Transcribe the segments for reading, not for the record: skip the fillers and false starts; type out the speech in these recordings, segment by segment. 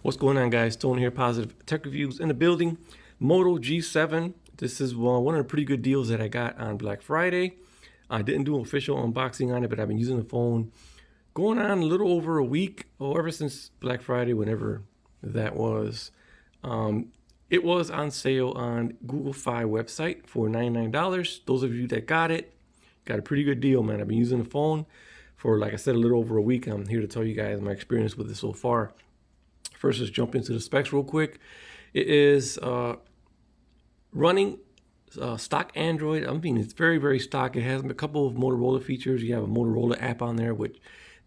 What's going on, guys? Tone here, Positive Tech Reviews in the building. Moto G7. This is one of the pretty good deals that I got on Black Friday. I didn't do an official unboxing on it, but I've been using the phone going on a little over a week, or ever since Black Friday, whenever that was. It was on sale on Google Fi website for $99. Those of you that got it, got a pretty good deal, man. I've been using the phone for, like I said, a little over a week. I'm here to tell you guys my experience with it so far. First, let's jump into the specs real quick. It is running stock Android. I mean, it's very, very stock. It has a couple of Motorola features. You have a Motorola app on there, which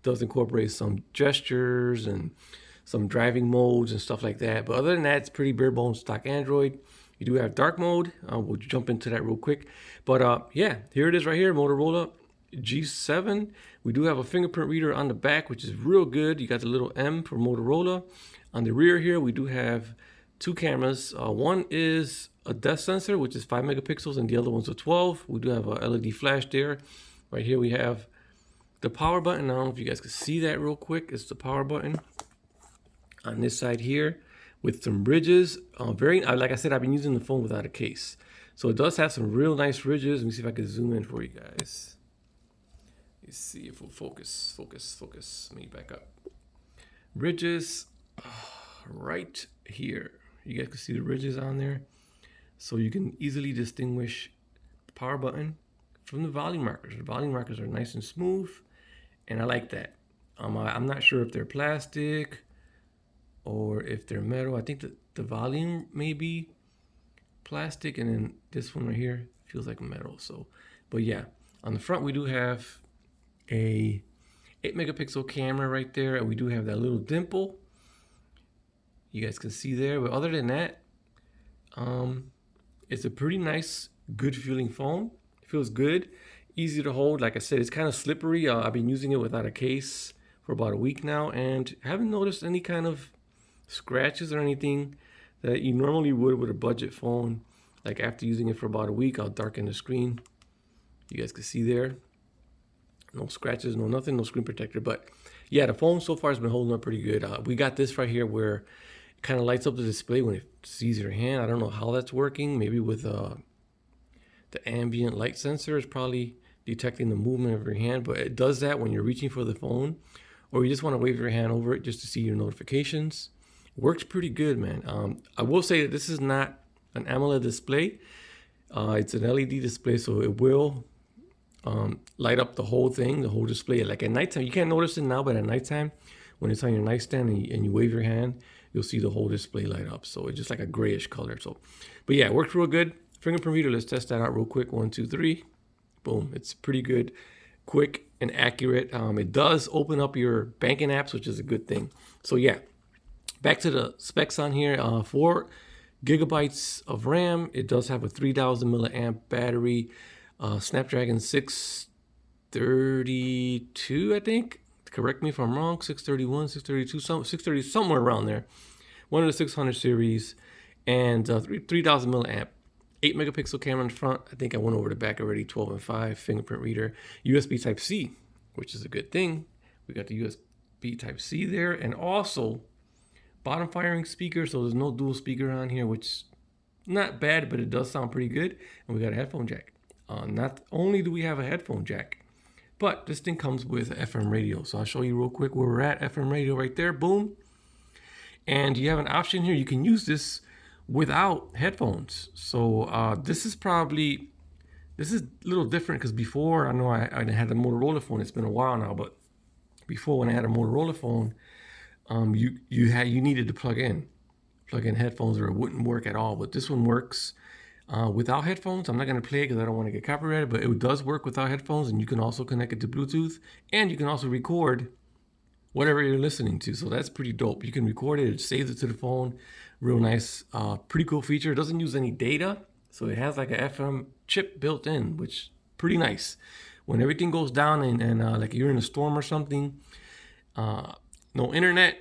does incorporate some gestures and some driving modes and stuff like that. But other than that, it's pretty bare bones stock Android. You do have dark mode. We'll jump into that real quick. But yeah, here it is right here, Motorola G7. We do have a fingerprint reader on the back, which is real good. You got the little M for Motorola. On the rear here, we do have two cameras. One is a depth sensor, which is 5 megapixels, and the other one's a 12. We do have a LED flash there. Right here, we have the power button. I don't know if you guys can see that real quick. It's the power button on this side here with some ridges. Like I said, I've been using the phone without a case. So it does have some real nice ridges. Let me see if I can zoom in for you guys. Let's see if we'll focus. Let me back up. Ridges right here. You guys can see the ridges on there. So you can easily distinguish the power button from the volume markers. The volume markers are nice and smooth, and I like that. I'm not sure if they're plastic or if they're metal. I think that the volume may be plastic, and then this one right here feels like metal. So, but yeah, on the front we do have a 8 megapixel camera right there, and we do have that little dimple. You guys can see there, but other than that, it's a pretty nice, good feeling phone. It feels good, easy to hold. Like I said, it's kind of slippery. I've been using it without a case for about a week now, and haven't noticed any kind of scratches or anything that you normally would with a budget phone. Like after using it for about a week, I'll darken the screen. You guys can see there. No scratches, no nothing, no screen protector. But yeah, the phone so far has been holding up pretty good. We got this right here where it kind of lights up the display when it sees your hand. I don't know how that's working. Maybe with the ambient light sensor is probably detecting the movement of your hand. But it does that when you're reaching for the phone, or you just want to wave your hand over it just to see your notifications. It works pretty good, man. I will say that this is not an AMOLED display. It's an LED display, so it will light up the whole thing, the whole display. Like at nighttime, you can't notice it now, but at nighttime, when it's on your nightstand and you wave your hand, you'll see the whole display light up. So it's just like a grayish color. So, but yeah, it works real good. Fingerprint reader, let's test that out real quick. 1, 2, 3. Boom. It's pretty good, quick and accurate. It does open up your banking apps, which is a good thing. So yeah, back to the specs on here. 4 gigabytes of RAM. It does have a 3000 milliamp battery. Snapdragon 632, I think. Correct me if I'm wrong. 631, 632, 630, somewhere around there. One of the 600 series, and 3000 milliamp. 8 megapixel camera in the front. I think I went over the back already. 12 and 5 fingerprint reader. USB Type C, which is a good thing. We got the USB Type C there, and also bottom firing speaker. So there's no dual speaker on here, which not bad, but it does sound pretty good. And we got a headphone jack. Not only do we have a headphone jack, but this thing comes with FM radio. So I'll show you real quick where we're at. FM radio right there, boom. And you have an option here. You can use this without headphones. So this is a little different, because before, I know I had a Motorola phone. It's been a while now, but before, when I had a Motorola phone, you needed to plug in headphones, or it wouldn't work at all. But this one works without headphones. I'm not going to play it because I don't want to get copyrighted, but it does work without headphones, and you can also connect it to Bluetooth, and you can also record whatever you're listening to. So that's pretty dope. You can record it, it saves it to the phone. Real nice, pretty cool feature. It doesn't use any data, so it has like a FM chip built in, which pretty nice. When everything goes down and like you're in a storm or something, no internet,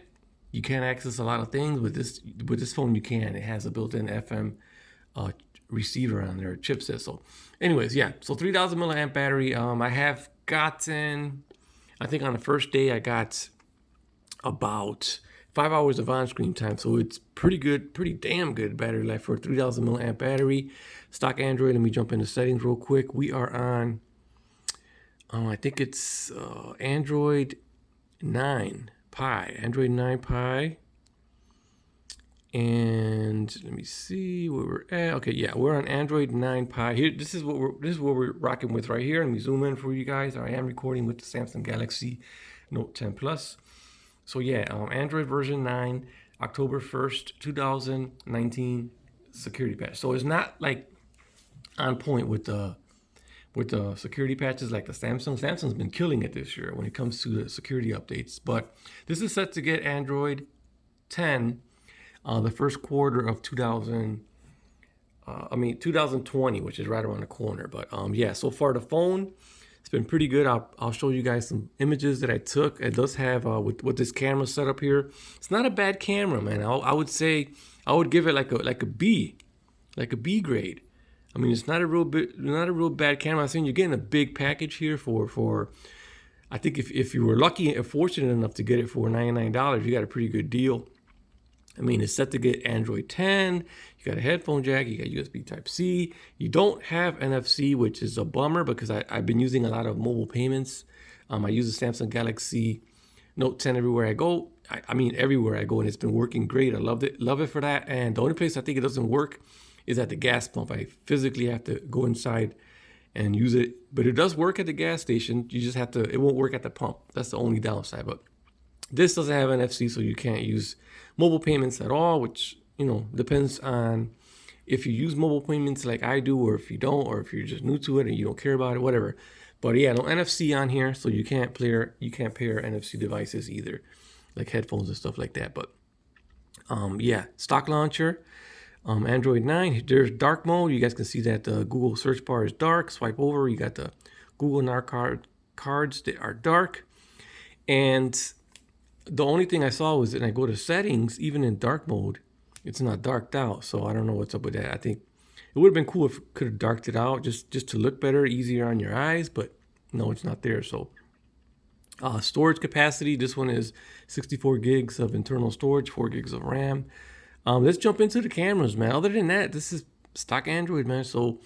you can't access a lot of things. With this phone, you can. It has a built-in FM receiver on there, chipset. So anyways, yeah, so 3000 milliamp battery. I have gotten, I think on the first day I got about 5 hours of on-screen time. So it's pretty good, pretty damn good battery life for a 3000 milliamp battery. Stock Android. Let me jump into settings real quick. We are on, I think it's Android 9 Pie. Android 9 Pie. And let me see where we're at. Okay, yeah, we're on Android 9 Pie. Here, this is what we're rocking with right here. Let me zoom in for you guys. I am recording with the Samsung Galaxy Note 10 Plus. So yeah, Android version 9, October 1st, 2019 security patch. So it's not like on point with the security patches like the Samsung. Samsung's been killing it this year when it comes to the security updates. But this is set to get Android 10 the first quarter of 2020, which is right around the corner. But yeah, so far the phone, it's been pretty good. I'll show you guys some images that I took. It does have with this camera setup here. It's not a bad camera, man. I would say I would give it like a B grade. I mean, it's not a real bad camera. I'm saying you're getting a big package here for I think if you were lucky and fortunate enough to get it for $99, you got a pretty good deal. I mean, it's set to get Android 10. You got a headphone jack. You got USB Type-C. You don't have NFC, which is a bummer because I've been using a lot of mobile payments. I use the Samsung Galaxy Note 10 everywhere I go. I mean, everywhere I go, and it's been working great. I love it for that. And the only place I think it doesn't work is at the gas pump. I physically have to go inside and use it. But it does work at the gas station. You just have to, it won't work at the pump. That's the only downside. But this doesn't have NFC, so you can't use mobile payments at all, which, you know, depends on if you use mobile payments like I do, or if you don't, or if you're just new to it and you don't care about it, whatever. But yeah, no NFC on here, so you can't pair NFC devices either, like headphones and stuff like that. But yeah, stock launcher, Android 9. There's dark mode. You guys can see that the Google search bar is dark. Swipe over, you got the Google cards that are dark. And the only thing I saw was that I go to settings, even in dark mode, it's not darked out. So I don't know what's up with that. I think it would have been cool if it could have darked it out just to look better, easier on your eyes. But no, it's not there. So storage capacity, this one is 64 gigs of internal storage, 4 gigs of RAM. Let's jump into the cameras, man. Other than that, this is stock Android, man. So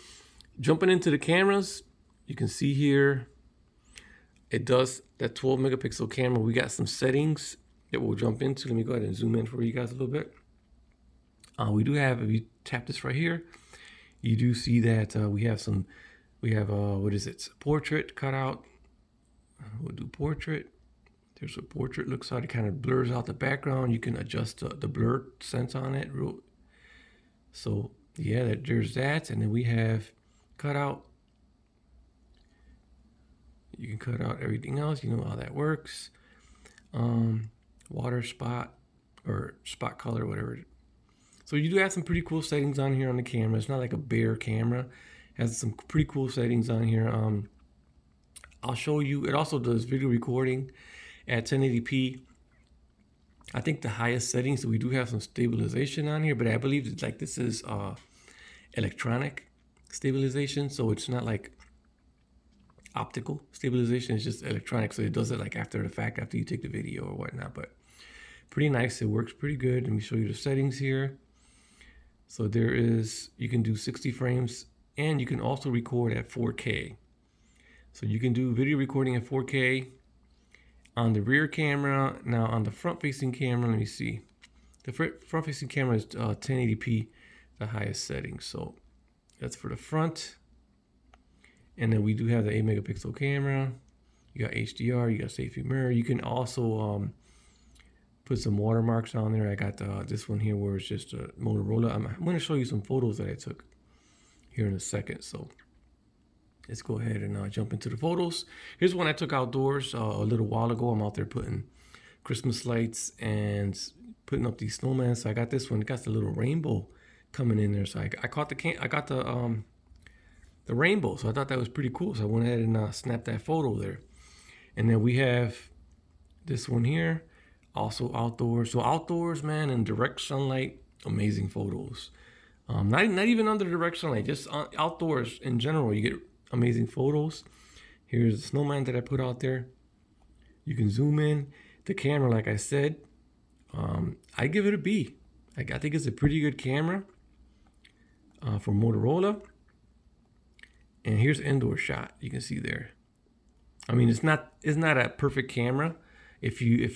jumping into the cameras, you can see here, it does that 12 megapixel camera. We got some settings that we'll jump into. Let me go ahead and zoom in for you guys a little bit. We do have, if you tap this right here, you do see that we have what is it? Portrait cutout. We'll do portrait. There's what portrait looks like. It kind of blurs out the background. You can adjust the blur sense on it. So yeah, there's that. And then we have cutout. You can cut out everything else. You know how that works. Water spot or spot color, whatever. So you do have some pretty cool settings on here on the camera. It's not like a bare camera. It has some pretty cool settings on here. I'll show you. It also does video recording at 1080p. I think the highest settings, so we do have some stabilization on here, but I believe it's like this is electronic stabilization. So it's not like optical stabilization, is just electronic, so it does it like after the fact, after you take the video or whatnot. But pretty nice, it works pretty good. Let me show you the settings here. So there is, you can do 60 frames, and you can also record at 4K. So you can do video recording at 4K on the rear camera. Now on the front facing camera, let me see, the front facing camera is 1080p, the highest setting. So that's for the front. And then we do have the 8 megapixel camera. You got HDR, you got safety mirror. You can also put some watermarks on there. I got this one here where it's just a Motorola. I'm going to show you some photos that I took here in a second. So let's go ahead and jump into the photos. Here's one I took outdoors a little while ago. I'm out there putting Christmas lights and putting up these snowmen. So I got this one. It got the little rainbow coming in there. So I got the rainbow. So I thought that was pretty cool. So I went ahead and snapped that photo there. And then we have this one here, also outdoors. So outdoors, man, in direct sunlight, amazing photos. Not even under direct sunlight, just outdoors in general, you get amazing photos. Here's the snowman that I put out there. You can zoom in. The camera, like I said, I give it a B. I think it's a pretty good camera from Motorola. And here's indoor shot. You can see there. I mean, it's not a perfect camera if you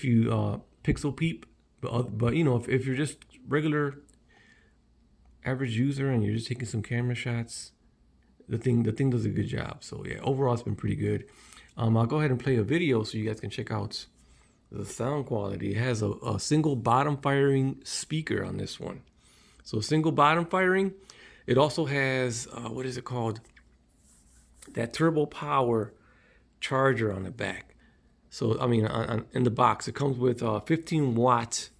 pixel peep, but you know, if you're just regular average user and you're just taking some camera shots, the thing does a good job. So yeah, overall it's been pretty good. I'll go ahead and play a video so you guys can check out the sound quality. It has a single bottom firing speaker on this one. So single bottom firing. It also has what is it called? That turbo power charger on the back. So I mean, in the box, it comes with 15 watt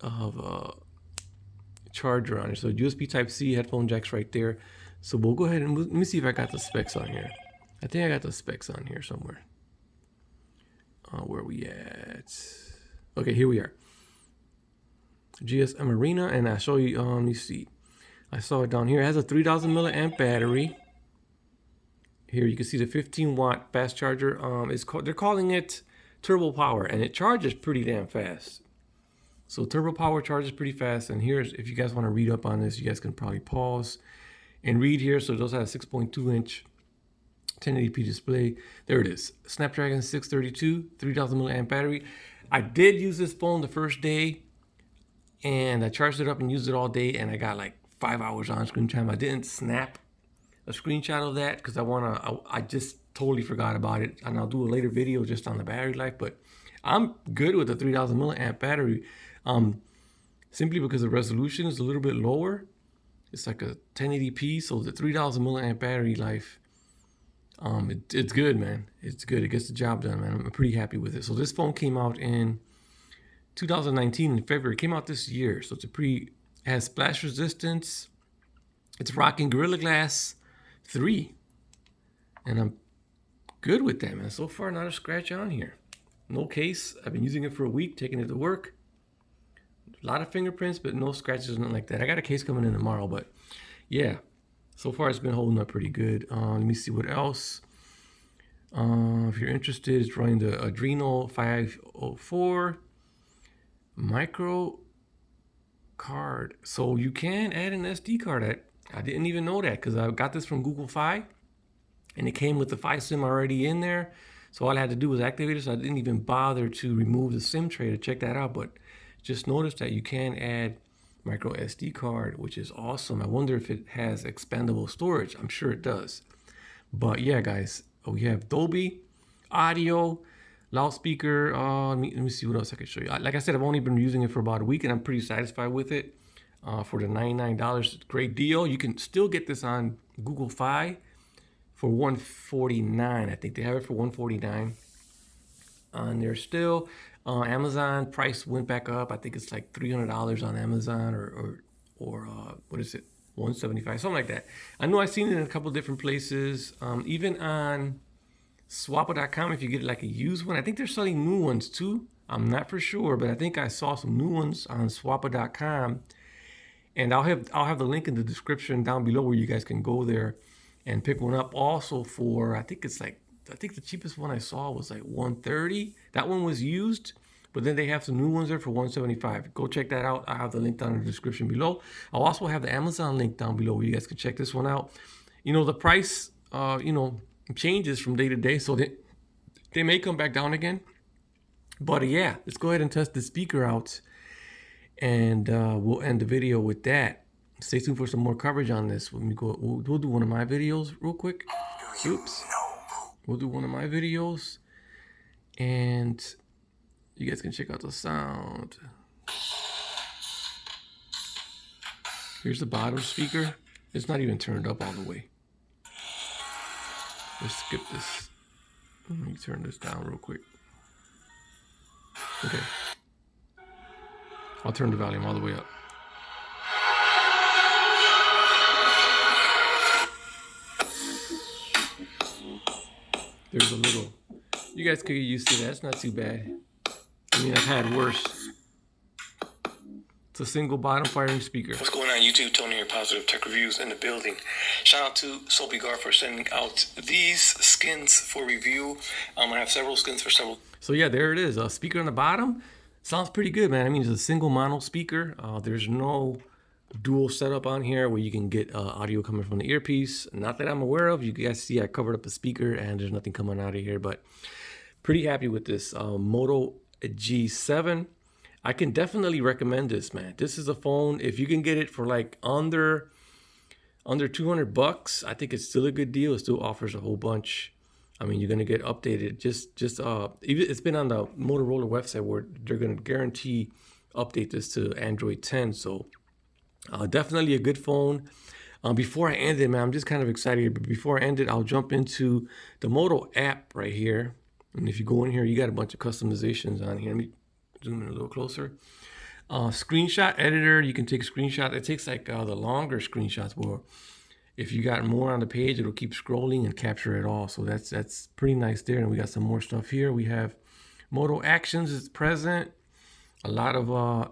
of charger on it. So USB Type C, headphone jacks right there. So we'll go ahead and let me see if I got the specs on here. I think I got the specs on here somewhere. Where are we at? Okay, here we are. GSM Arena, and I show you. Let me see. I saw it down here. It has a 3,000 milliamp battery. Here you can see the 15 watt fast charger. They're calling it turbo power, and it charges pretty damn fast. So turbo power charges pretty fast. And here's, if you guys want to read up on this, you guys can probably pause and read here. So those have a 6.2 inch 1080p display. There it is. Snapdragon 632, 3,000 milliamp battery. I did use this phone the first day, and I charged it up and used it all day, and I got like 5 hours on screen time. I didn't snap a screenshot of that because I just totally forgot about it, and I'll do a later video just on the battery life. But I'm good with the 3,000 milliamp battery, simply because the resolution is a little bit lower. It's like a 1080p, so the 3,000 milliamp battery life, it's good, man. It's good. It gets the job done, man. I'm pretty happy with it. So this phone came out in 2019 in February. It came out this year, so it has splash resistance. It's rocking Gorilla Glass 3, and I'm good with that, man. So far, not a scratch on here. No case. I've been using it for a week, taking it to work. A lot of fingerprints, but no scratches, nothing like that. I got a case coming in tomorrow, but yeah, so far it's been holding up pretty good. Let me see what else. If you're interested, it's running the Adreno 504 micro card. So you can add an SD card. I didn't even know that because I got this from Google Fi, and it came with the Fi SIM already in there. So all I had to do was activate it. So I didn't even bother to remove the SIM tray to check that out. But just noticed that you can add micro SD card, which is awesome. I wonder if it has expandable storage. I'm sure it does. But yeah, guys, we have Dolby audio, loudspeaker. Let me see what else I can show you. Like I said, I've only been using it for about a week, and I'm pretty satisfied with it. For the $99, great deal. You can still get this on Google Fi for $149. I think they have it for $149 on there still. Amazon price went back up. I think it's like $300 on Amazon, or what is it, $175, something like that. I know I've seen it in a couple different places. Even on Swappa.com, if you get like a used one, I think they're selling new ones too. I'm not for sure, but I think I saw some new ones on Swappa.com. And I'll have the link in the description down below where you guys can go there and pick one up. Also for, I think the cheapest one I saw was like $130. That one was used, but then they have some new ones there for $175. Go check that out. I have the link down in the description below. I'll also have the Amazon link down below where you guys can check this one out. You know, the price, changes from day to day, so they may come back down again. But yeah, let's go ahead and test the speaker out, and we'll end the video with that. Stay tuned for some more coverage on this. We'll do one of my videos real quick. Oops. We'll do one of my videos, and you guys can check out the sound. Here's the bottom speaker. It's not even turned up all the way. Let's skip this. Let me turn this down real quick. Okay. I'll turn the volume all the way up. There's a little, you guys could get used to that. It's not too bad. I mean, I've had worse. It's a single bottom firing speaker. What's going on, YouTube? Tony here, Positive Tech Reviews in the building. Shout out to Soapy Gar for sending out these skins for review. I have several skins for several. So yeah, there it is. A speaker on the bottom, Sounds pretty good, man. I mean, it's a single mono speaker. There's no dual setup on here where you can get audio coming from the earpiece. Not that I'm aware of. You guys see I covered up the speaker and there's nothing coming out of here, but pretty happy with this Moto G7. I can definitely recommend this, man. This is a phone. If you can get it for like under $200, I think it's still a good deal. It still offers a whole bunch. I mean, you're gonna get updated. It's been on the Motorola website where they're gonna guarantee update this to Android 10. So definitely a good phone. Before I end it, man, I'm just kind of excited. But before I end it, I'll jump into the Moto app right here. And if you go in here, you got a bunch of customizations on here. Let me zoom in a little closer. Screenshot editor, you can take screenshots. It takes like the longer screenshots where if you got more on the page, it'll keep scrolling and capture it all. So that's pretty nice there. And we got some more stuff here. We have Moto Actions is present. A lot of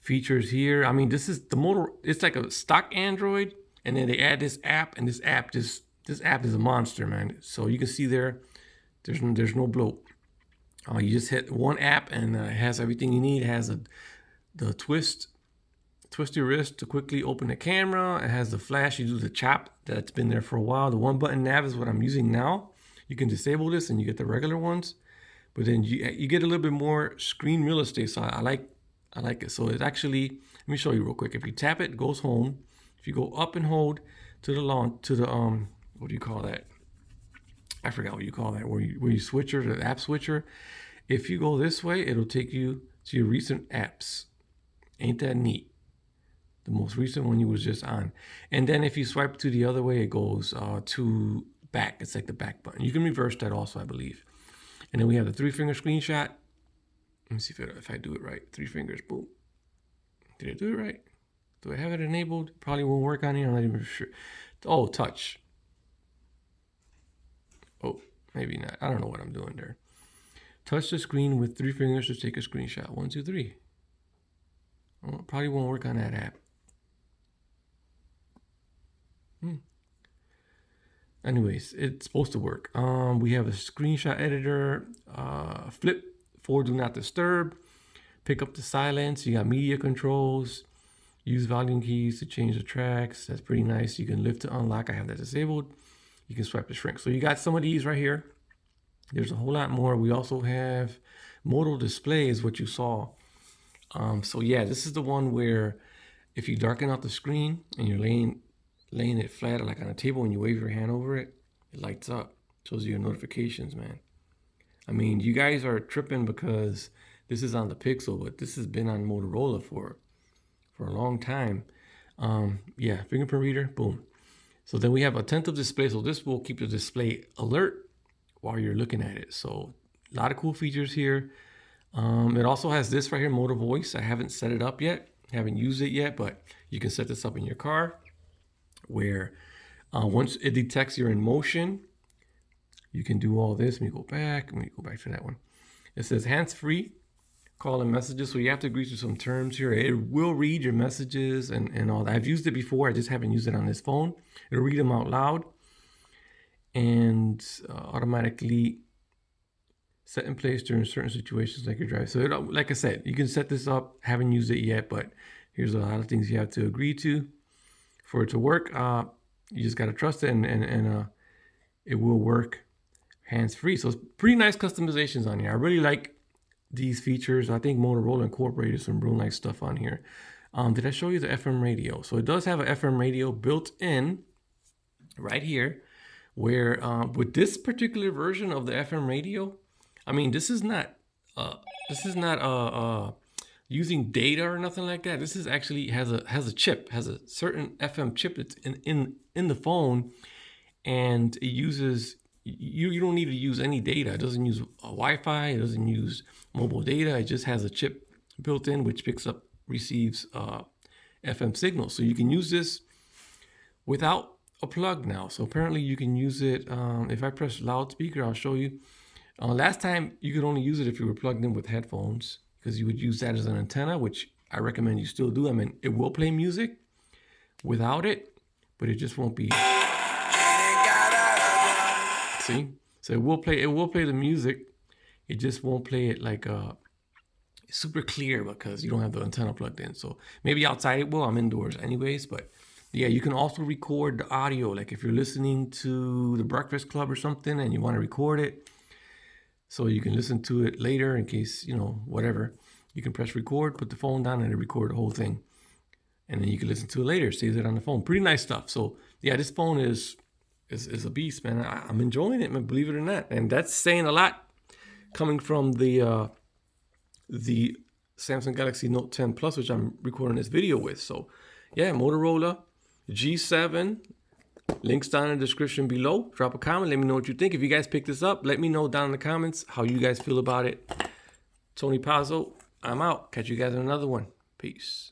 features here. I mean, this is the Moto. It's like a stock Android, and then they add this app, and this app is a monster, man. So you can see there's no bloat. You just hit one app, and it has everything you need. It has the twist your wrist to quickly open the camera. It has the flash. You do the chop that's been there for a while. The one button nav is what I'm using now. You can disable this and you get the regular ones, but then you get a little bit more screen real estate. So I like it. So it actually, let me show you real quick. If you tap it, it goes home. If you go up and hold to the what do you call that? I forgot what you call that. Where you switcher, the app switcher. If you go this way, it'll take you to your recent apps. Ain't that neat? The most recent one you was just on. And then if you swipe to the other way, it goes to back. It's like the back button. You can reverse that also, I believe. And then we have the 3-finger screenshot. Let me see if I do it right. 3 fingers, boom. Did I do it right? Do I have it enabled? Probably won't work on here. I'm not even sure. Oh, touch. Oh, maybe not. I don't know what I'm doing there. Touch the screen with 3 fingers to take a screenshot. 1, 2, 3. Oh, probably won't work on that app. Anyways, it's supposed to work. We have a screenshot editor, flip for do not disturb, pick up the silence. You got media controls, use volume keys to change the tracks. That's pretty nice. You can lift to unlock. I have that disabled. You can swipe to shrink. So you got some of these right here. There's a whole lot more. We also have Moto display is what you saw. So yeah, this is the one where if you darken out the screen and you're laying it flat like on a table and you wave your hand over it, it lights up, shows you your notifications, man. I mean, you guys are tripping because this is on the Pixel, but this has been on Motorola for a long time. Yeah, fingerprint reader, boom. So then we have attentive display. So this will keep the display alert while you're looking at it. So a lot of cool features here. It also has this right here, Moto Voice. I haven't set it up yet, haven't used it yet, but you can set this up in your car where once it detects you're in motion, you can do all this. Let me go back to that one. It says hands-free call and messages. So you have to agree to some terms here. It will read your messages and all that. I've used it before. I just haven't used it on this phone. It'll read them out loud and automatically set in place during certain situations like your drive. So like I said, you can set this up. Haven't used it yet, but here's a lot of things you have to agree to for it to work. You just got to trust it and it will work hands-free. So it's pretty nice customizations on here. I really like these features. I think Motorola incorporated some real nice stuff on here. Did I show you the FM radio? So it does have an FM radio built in right here where with this particular version of the FM radio, I mean, this is not using data or nothing like that. This is actually has a chip, has a certain FM chip that's in the phone, and it uses you don't need to use any data. It doesn't use Wi-Fi. It doesn't use mobile data. It just has a chip built in which receives FM signals. So you can use this without a plug now. So apparently you can use it. If I press loudspeaker, I'll show you. Last time you could only use it if you were plugged in with headphones because you would use that as an antenna, which I recommend you still do. I mean, it will play music without it, but it just won't be. See? So it will play the music. It just won't play it like super clear because you don't have the antenna plugged in. So maybe outside it will. I'm indoors anyways, but yeah, you can also record the audio. Like if you're listening to the Breakfast Club or something and you want to record it, so you can listen to it later in case, you know, whatever. You can press record, put the phone down, and record the whole thing. And then you can listen to it later, save it on the phone. Pretty nice stuff. So yeah, this phone is a beast, man. I'm enjoying it, man, believe it or not. And that's saying a lot coming from the Samsung Galaxy Note 10 Plus, which I'm recording this video with. So yeah, Motorola G7. Links down in the description below. Drop a comment. Let me know what you think. If you guys pick this up, let me know down in the comments how you guys feel about it. Tony Pazzo, I'm out. Catch you guys in another one. Peace.